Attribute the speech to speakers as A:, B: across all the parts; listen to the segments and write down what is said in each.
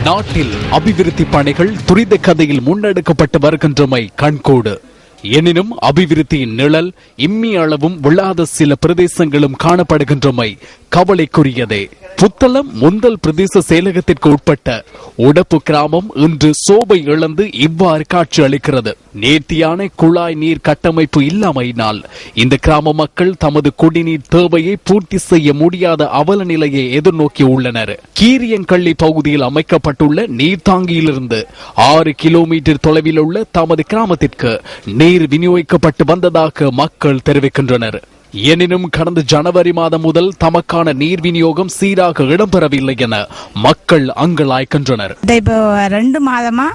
A: நாட்டில் அபிவிருத்தி பணிகள் துரித கதையில் முன்னெடுக்கப்பட்டு வருகின்றமை கண்கூடு. எனினும் அபிவிருத்தியின் நிழல் இம்மி அளவும் விழாத சில பிரதேசங்களும் காணப்படுகின்றமை கவலைக்குரியதே. புத்தளம் முந்தல் பிரதேச செயலகத்திற்கு உட்பட்ட உடப்பு கிராமம் இன்று சோபை இழந்து இவ்வாறு காட்சி அளிக்கிறது. நேர்த்தியான குழாய் நீர் கட்டமைப்பு இல்லாமையினால் இந்த கிராம மக்கள் தமது குடிநீர் தேவையை பூர்த்தி செய்ய முடியாத அவல நிலையை எதிர்நோக்கி உள்ளனர். கீரியங்கள்ளி பகுதியில் அமைக்கப்பட்டுள்ள நீர்த்தாங்கியிலிருந்து 6 கிலோமீட்டர் தொலைவில் உள்ள தமது கிராமத்திற்கு நீர் விநியோகிக்கப்பட்டு வந்ததாக மக்கள் தெரிவிக்கின்றனர். எனினும் கடந்த ஜனவரி மாதம் முதல் தமக்கான நீர் விநியோகம் சீராக இடம்பெறவில்லை என மக்கள் அங்கலாய்க்கின்றனர்.
B: இப்போ 2 மாதமா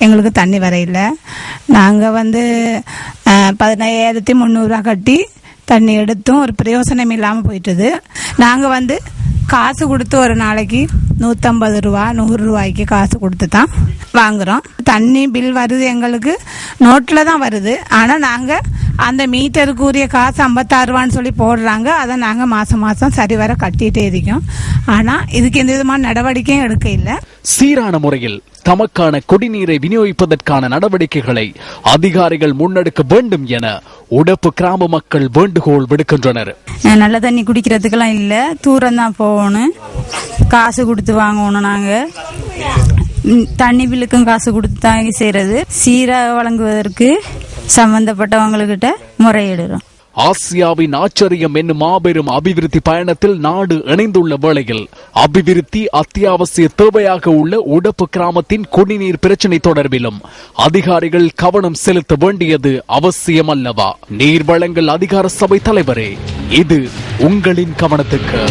B: எங்களுக்கு தண்ணி வரையில. நாங்க 15,300 கட்டி தண்ணி எடுத்தும் ஒரு பிரயோசனம் இல்லாம போயிட்டது. நாங்க காசு கொடுத்து ஒரு நாளைக்கு 150 ரூபா 100 ரூபாய்க்கு காசு கொடுத்து தான் வாங்குறோம். தண்ணி பில் வருது, எங்களுக்கு நோட்டில் தான் வருது. ஆனால் நாங்கள் அந்த மீட்டருக்கு உரிய காசு 56 ரூபான்னு சொல்லி போடுறாங்க. அதை நாங்கள் மாதம் மாதம் சரிவர கட்டிகிட்டே இருக்கோம். ஆனால் இதுக்கு எந்த விதமான நடவடிக்கையும் எடுக்க இல்லை.
A: சீரான முறையில் தமக்கான குடிநீரை விநியோகிப்பதற்கான நடவடிக்கைகளை அதிகாரிகள் முன்னெடுக்க வேண்டும் என உடப்பு கிராம மக்கள் வேண்டுகோள் விடுக்கின்றனர்.
C: நல்ல தண்ணி குடிக்கிறதுக்கெல்லாம் இல்லை, தூரம் தான் போகணும், காசு கொடுத்து வாங்கணும். நாங்கள் தண்ணி பில்லுக்கும் காசு கொடுத்து தான் செய்யறது. சீராக வழங்குவதற்கு சம்பந்தப்பட்டவங்ககிட்ட முறையிடுறோம்.
A: ஆசியாவின் ஆச்சரியம் என்னும் மாபெரும் அபிவிருத்தி பயணத்தில் நாடு இணைந்துள்ள வேளையில் அபிவிருத்தி அத்தியாவசிய தேவையாக உள்ள உடப்பு கிராமத்தின் குடிநீர் பிரச்சினை தொடர்பிலும் அதிகாரிகள் கவனம் செலுத்த வேண்டியது அவசியம் அல்லவா? நீர் வழங்கல் அதிகார சபை தலைவரே, இது உங்களின் கவனத்துக்கு.